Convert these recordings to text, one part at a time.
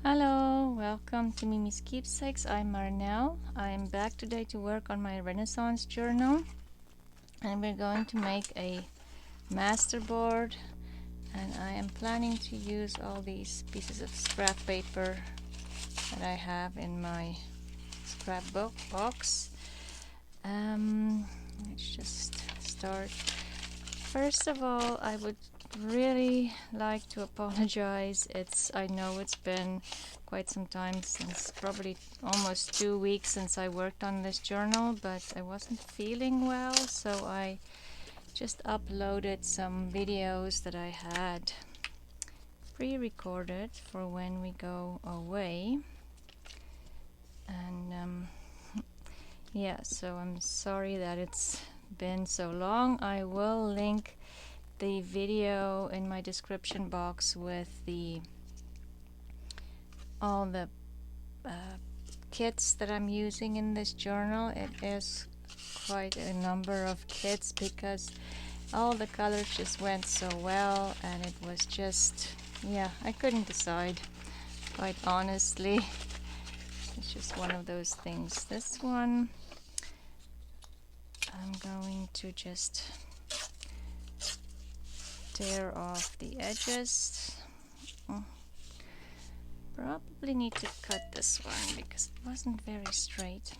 Hello, welcome to Miemie's Keepsakes. I'm Marnell. I'm back today to work on my Renaissance journal, and we're going to make a masterboard, and I am planning to use all these pieces of scrap paper that I have in my scrapbook box. Let's just start. First of all, I would really like to apologize. I know it's been quite some time, since probably almost 2 weeks since I worked on this journal, but I wasn't feeling well, so I just uploaded some videos that I had pre-recorded for when we go away. And yeah, so I'm sorry that it's been so long. I will link the video in my description box with all the kits that I'm using in this journal. It is quite a number of kits because all the colors just went so well, and it was just, yeah, I couldn't decide, quite honestly. It's just one of those things. This one I'm going to just tear off the edges. Probably need to cut this one because it wasn't very straight.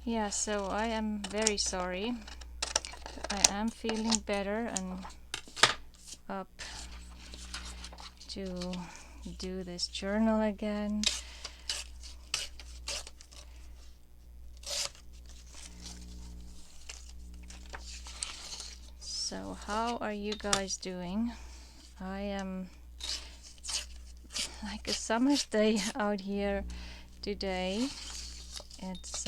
Yeah, so I am very sorry. I am feeling better and up to do this journal again. So how are you guys doing? I am like a summer's day out here today. It's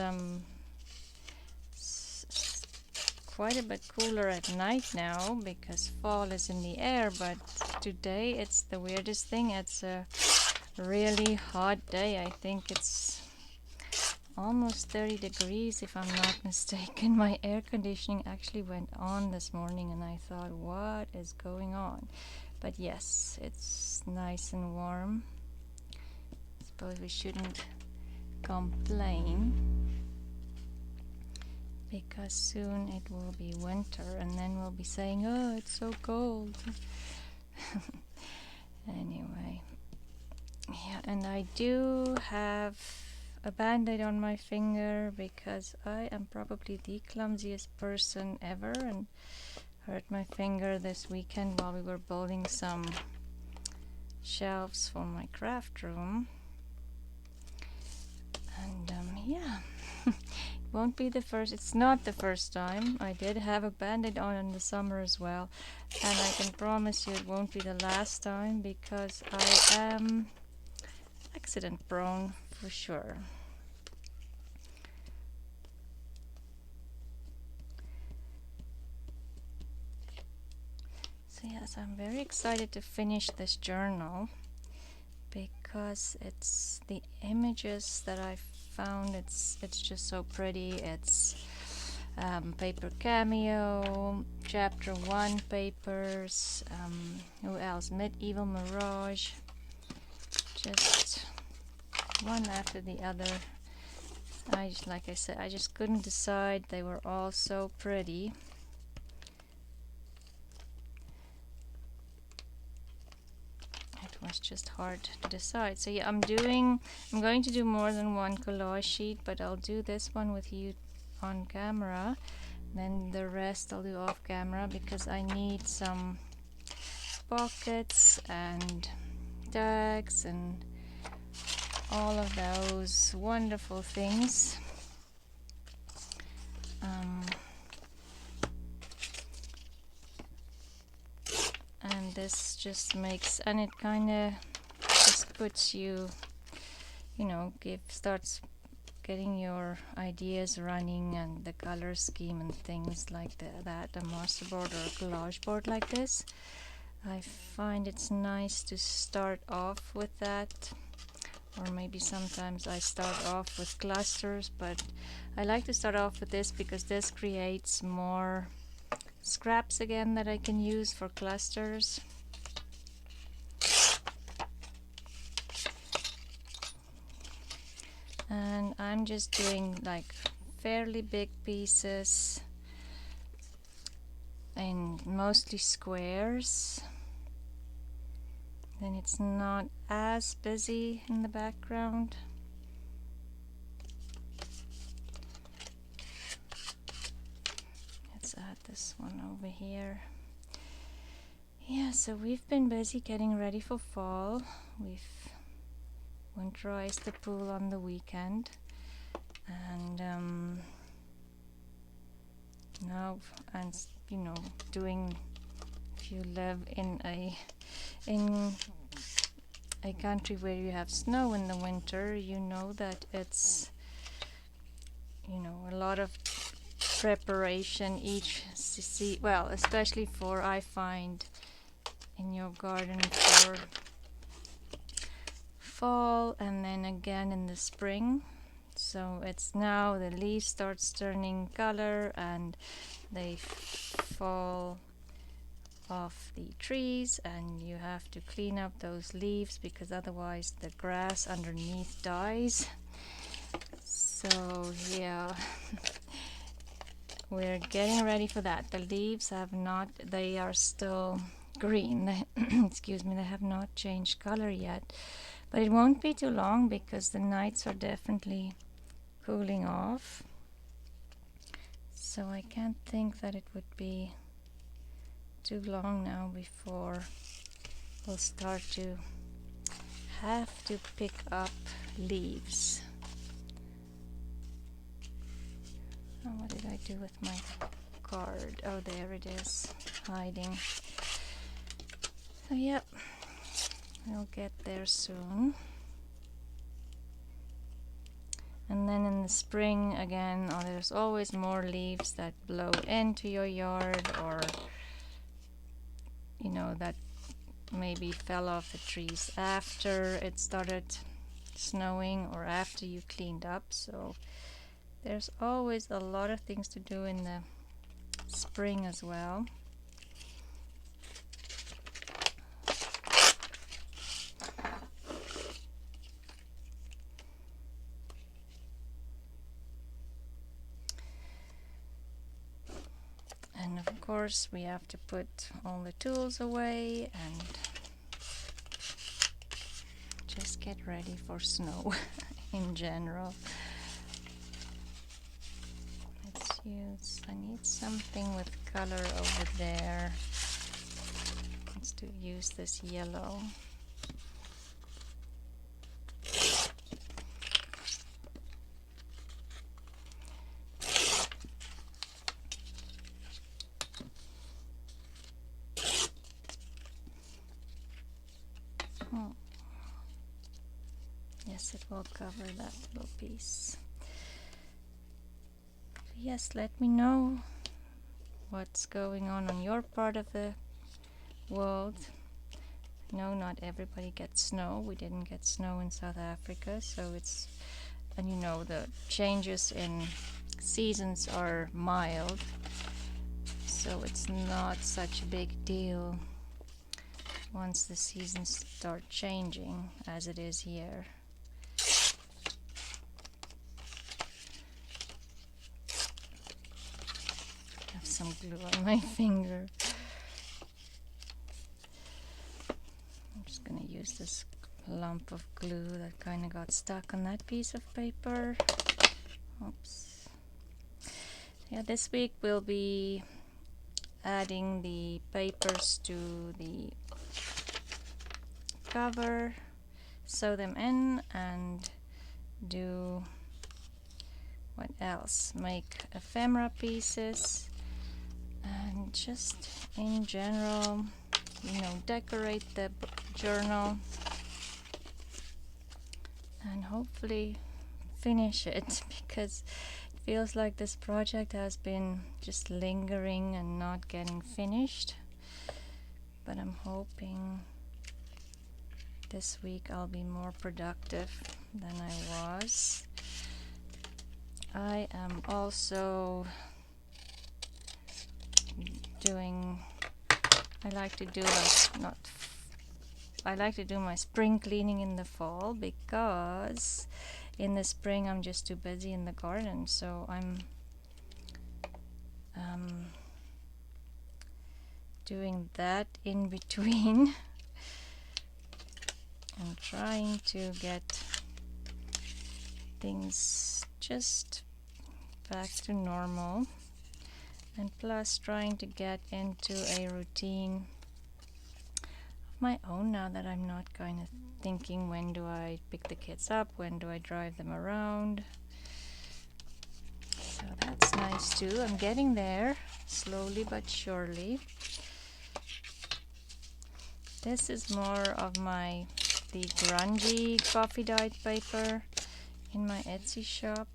quite a bit cooler at night now because fall is in the air, but today it's the weirdest thing. It's a really hot day. I think it's almost 30 degrees if I'm not mistaken. My air conditioning actually went on this morning and I thought, what is going on? But yes, it's nice and warm. Suppose we shouldn't complain, because soon it will be winter and then we'll be saying, oh, it's so cold. Anyway, yeah, and I do have a band-aid on my finger because I am probably the clumsiest person ever and hurt my finger this weekend while we were building some shelves for my craft room. And yeah, won't be the first. It's not the first time. I did have a band-aid on in the summer as well, and I can promise you it won't be the last time because I am accident prone for sure. So yes, I'm very excited to finish this journal because it's the images that I found. It's just so pretty. It's paper cameo, chapter 1 papers, who else, medieval mirage, just one after the other. Like I said, I just couldn't decide. They were all so pretty. It was just hard to decide. So yeah, I'm going to do more than one collage sheet, but I'll do this one with you on camera, then the rest I'll do off camera because I need some pockets and tags and all of those wonderful things. And this just makes, and it kind of just puts you, starts getting your ideas running and the color scheme and things like that. A masterboard or a collage board like this, I find it's nice to start off with that, or maybe sometimes I start off with clusters, but I like to start off with this because this creates more scraps again that I can use for clusters. and I'm just doing like fairly big pieces in mostly squares. Then it's not as busy in the background. Let's add this one over here. Yeah, so we've been busy getting ready for fall. We've winterized the pool on the weekend, and now, and you know, doing, if you live in a country where you have snow in the winter, you know that it's, you know, a lot of preparation each well, especially for, I find, in your garden for fall and then again in the spring. So it's now the leaves starts turning color and they fall off the trees, and you have to clean up those leaves because otherwise the grass underneath dies. So yeah, we're getting ready for that. The leaves have not, they are still green. Excuse me, they have not changed color yet, but it won't be too long because the nights are definitely cooling off. So I can't think that it would be too long now before we'll start to have to pick up leaves. Oh, what did I do with my card? Oh, there it is, hiding. So yep, we'll get there soon. And then in the spring again, oh, there's always more leaves that blow into your yard, or you know, that maybe fell off the trees after it started snowing or after you cleaned up. So there's always a lot of things to do in the spring as well. And of course we have to put all the tools away and just get ready for snow in general. Let's use, I need something with color over there. Let's use this yellow. Yes, it will cover that little piece. Yes, let me know what's going on your part of the world. No, not everybody gets snow. We didn't get snow in South Africa, so it's, and you know, the changes in seasons are mild, so it's not such a big deal once the seasons start changing as it is here. I have some glue on my finger. I'm just gonna use this lump of glue that kind of got stuck on that piece of paper. Oops. Yeah, this week we'll be adding the papers to the cover, sew them in, and do what else? Make ephemera pieces, and just in general, you know, decorate the journal and hopefully finish it, because it feels like this project has been just lingering and not getting finished. But I'm hoping this week I'll be more productive than I was. I am also doing, I like to do my spring cleaning in the fall, because in the spring I'm just too busy in the garden, so I'm doing that in between and trying to get things just back to normal, and plus trying to get into a routine of my own now that I'm not kind of thinking, when do I pick the kids up, when do I drive them around. So that's nice too. I'm getting there slowly but surely. This is more of the grungy coffee dyed paper in my Etsy shop.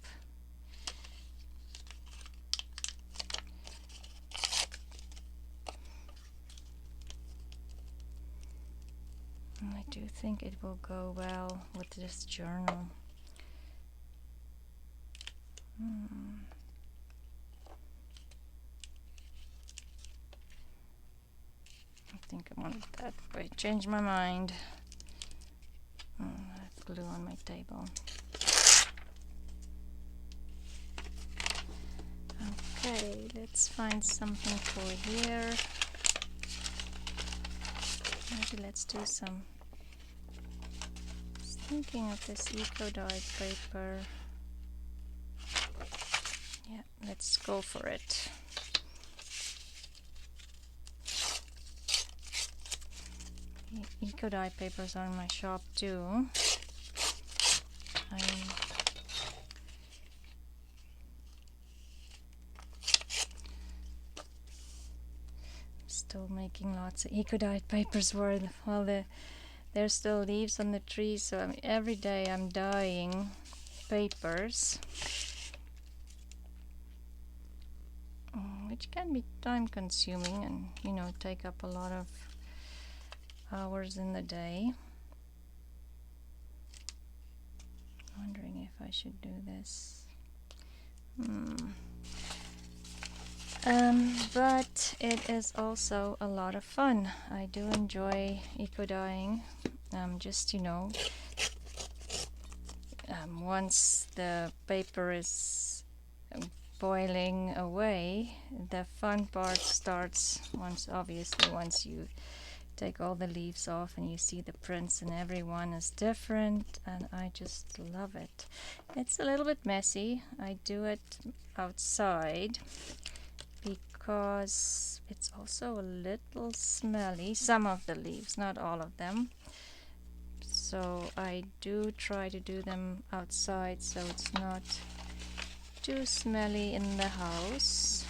And I do think it will go well with this journal. I think I want it that way. Change my mind. I have glue on my table. Okay, let's find something for here. Maybe let's do some. I was thinking of this eco-dyed paper. Yeah, let's go for it. Eco-dye papers are in my shop too. I'm still making lots of eco-dyed papers while there's still leaves on the tree, so every day I'm dyeing papers, which can be time consuming and, you know, take up a lot of hours in the day. Wondering if I should do this. But it is also a lot of fun. I do enjoy eco-dyeing. Just, you know, once the paper is boiling away, the fun part starts once you take all the leaves off and you see the prints, and everyone is different, and I just love it. It's a little bit messy. I do it outside because it's also a little smelly, some of the leaves, not all of them. So I do try to do them outside so it's not too smelly in the house.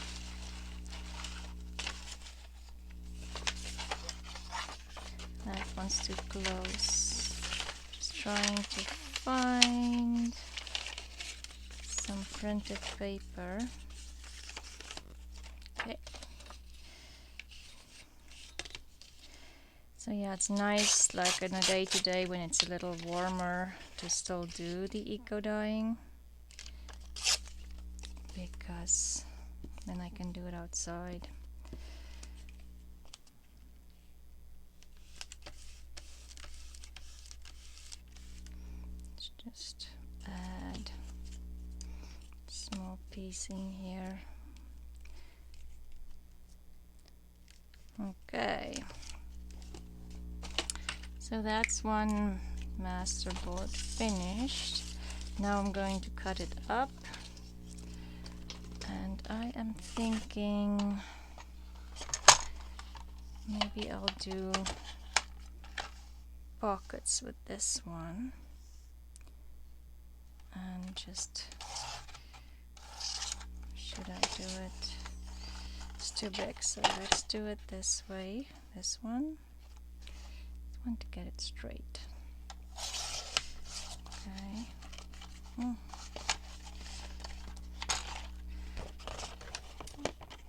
That one's too close. Just trying to find some printed paper. Okay. So yeah, it's nice, like on a day-to-day when it's a little warmer, to still do the eco-dyeing, because then I can do it outside. Let's just add a small piece in here. Okay. So that's one masterboard finished. Now I'm going to cut it up, and I am thinking maybe I'll do pockets with this one, and just, should I do it? It's too big, so let's do it this way. This one. I want to get it straight. Okay.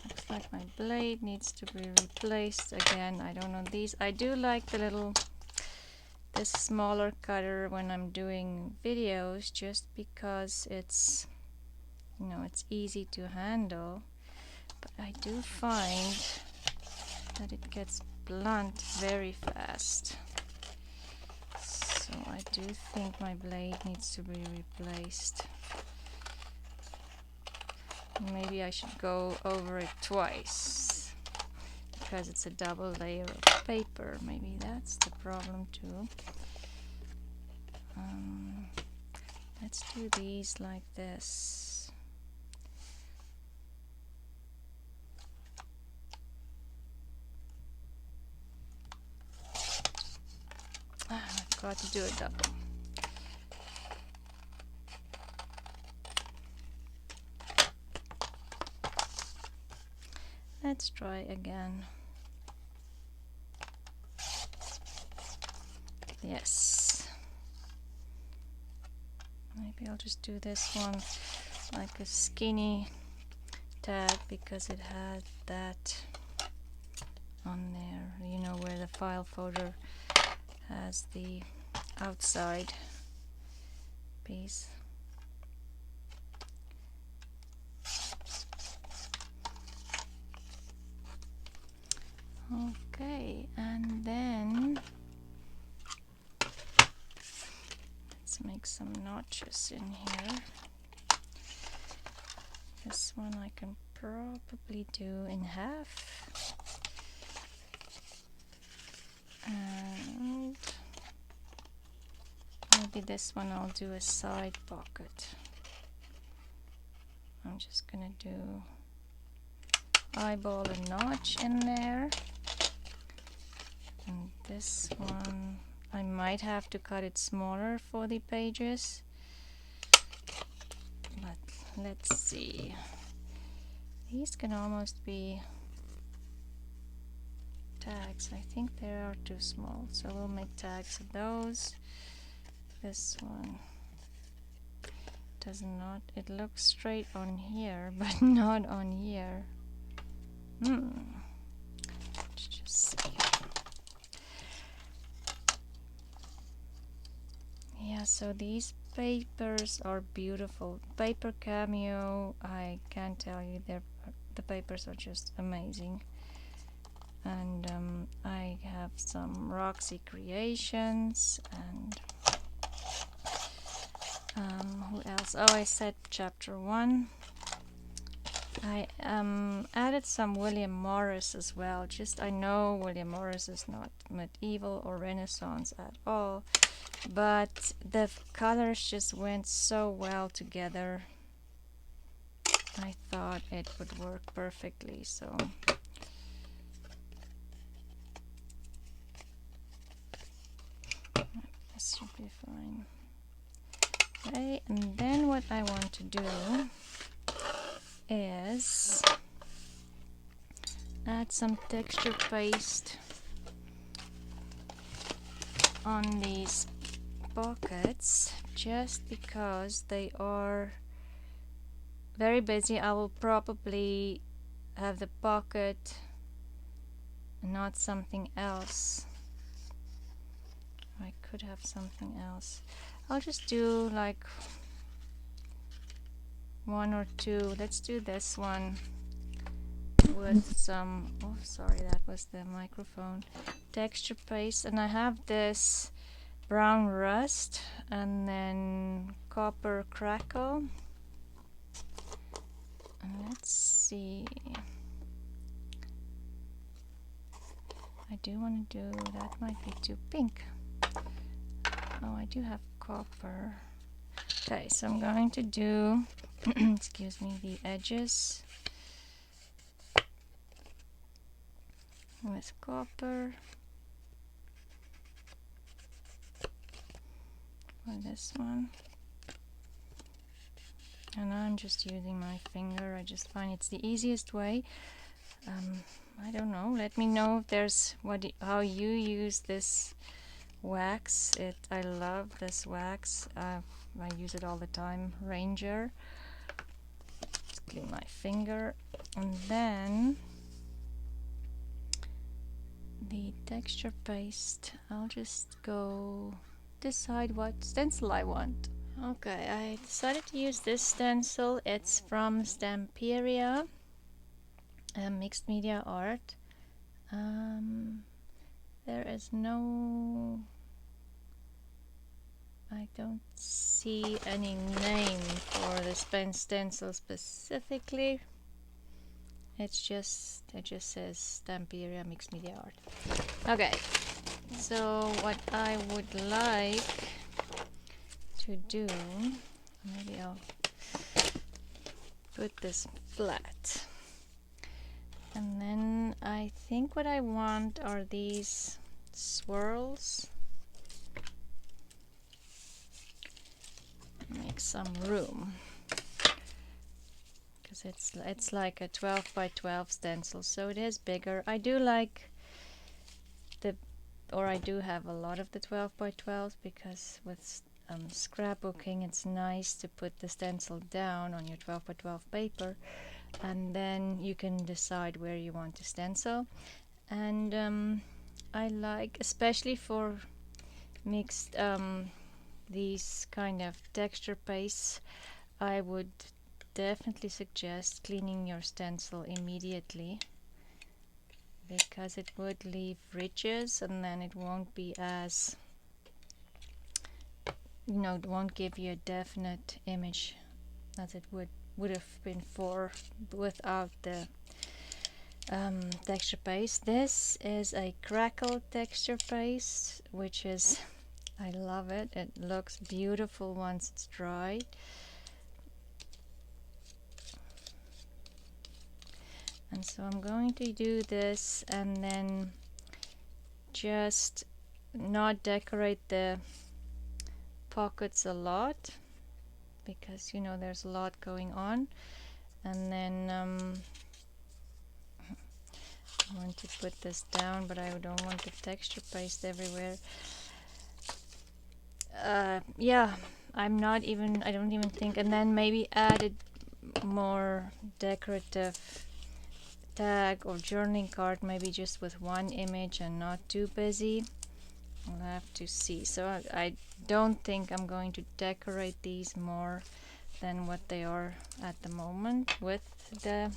Looks like my blade needs to be replaced again. I don't know these. I do like this smaller cutter when I'm doing videos, just because it's, you know, it's easy to handle. But I do find that it gets blunt very fast. So So I do think my blade needs to be replaced. Maybe I should go over it twice because it's a double layer of paper. Maybe that's the problem too. Let's do these like this. I forgot to do a double. Let's try again. Yes. Maybe I'll just do this one like a skinny tag because it had that on there. You know, where the file folder has the outside piece. Okay, and then let's make some notches in here. This one I can probably do in half. And maybe this one I'll do a side pocket. I'm just gonna do eyeball a notch in there. And this one I might have to cut it smaller for the pages, but let's see. These can almost be tags. I think they are too small, so we'll make tags of those. This one does not, it looks straight on here but not on here. Let's just see. Yeah, so these papers are beautiful. Paper Cameo, I can't tell you, the papers are just amazing. And I have some Roxy Creations, and who else? Oh, I said chapter 1. I added some William Morris as well. Just, I know William Morris is not medieval or Renaissance at all, but the colors just went so well together. I thought it would work perfectly, so this should be fine. Okay, and then what I want to do is add some texture paste on these pockets, just because they are very busy. I will probably have the pocket, not something else. I could have something else. I'll just do like 1 or 2. Let's do this one with some, oh sorry, that was the microphone, texture paste. And I have this brown rust and then copper crackle. And let's see, I do want to do, that might be too pink. Oh, I do have copper. Okay, so I'm going to do excuse me, the edges with copper for this one. And I'm just using my finger. I just find it's the easiest way. I don't know, let me know if there's how you use this wax. I love this wax. I use it all the time. Ranger. Just clean my finger, and then the texture paste. I'll just go decide what stencil I want. Okay, I decided to use this stencil. It's from Stamperia, mixed media art. There is no I don't see any name for the stencil specifically. It just says Stamperia Mixed Media Art. Okay, so what I would like to do, maybe I'll put this flat, and then I think what I want are these swirls. Make some room, because it's like a 12 by 12 stencil, so it is bigger. I do like I do have a lot of the 12 by 12s, because with scrapbooking it's nice to put the stencil down on your 12 by 12 paper, and then you can decide where you want to stencil. And I like, especially for mixed these kind of texture pastes, I would definitely suggest cleaning your stencil immediately, because it would leave ridges, and then it won't be as, it won't give you a definite image as it would have been without the texture paste. This is a crackle texture paste, which is, I love it. It looks beautiful once it's dried. And so I'm going to do this, and then just not decorate the pockets a lot, because there's a lot going on. And then I want to put this down, but I don't want the texture paste everywhere. Yeah, I don't even think, and then maybe added more decorative tag or journaling card, maybe just with one image and not too busy. I'll have to see. So I don't think I'm going to decorate these more than what they are at the moment with the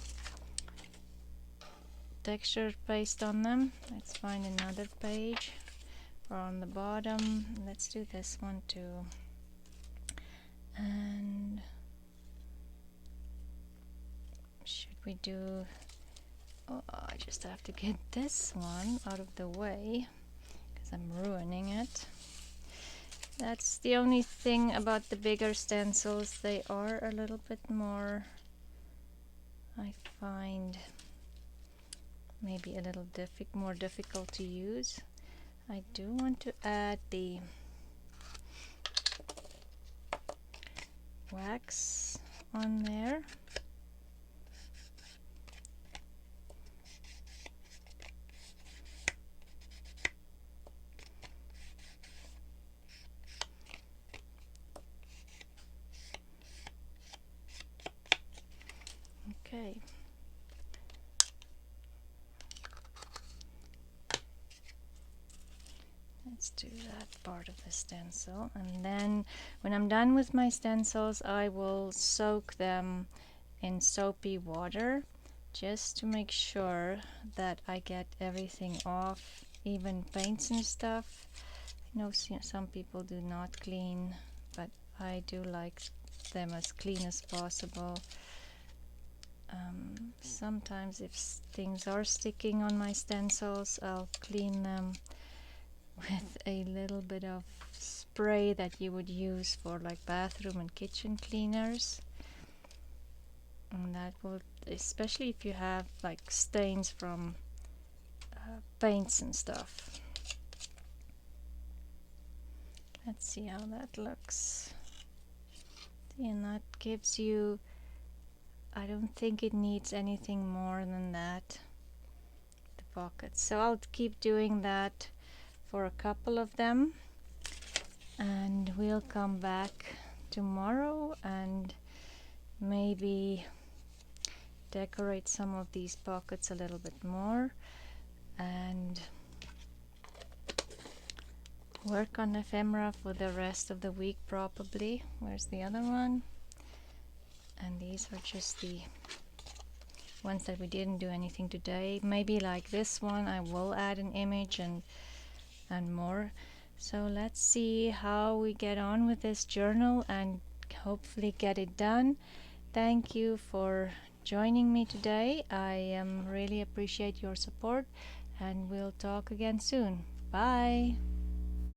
texture paste on them. Let's find another page, or on the bottom. Let's do this one too. And should we do, I just have to get this one out of the way because I'm ruining it. That's the only thing about the bigger stencils. They are a little bit more, I find, maybe a little more difficult to use. I do want to add the wax on there. Okay. Let's do that part of the stencil, and then when I'm done with my stencils, I will soak them in soapy water just to make sure that I get everything off, even paints and stuff. I know some people do not clean, but I do like them as clean as possible. Sometimes if things are sticking on my stencils, I'll clean them with a little bit of spray that you would use for like bathroom and kitchen cleaners, and that will, especially if you have like stains from paints and stuff. Let's see how that looks. And that gives you, I don't think it needs anything more than that, the pockets. So I'll keep doing that for a couple of them, and we'll come back tomorrow and maybe decorate some of these pockets a little bit more and work on ephemera for the rest of the week probably. Where's the other one? And these are just the ones that we didn't do anything today. Maybe like this one I will add an image and more. So let's see how we get on with this journal and hopefully get it done. Thank you for joining me today. I really appreciate your support, and we'll talk again soon. Bye.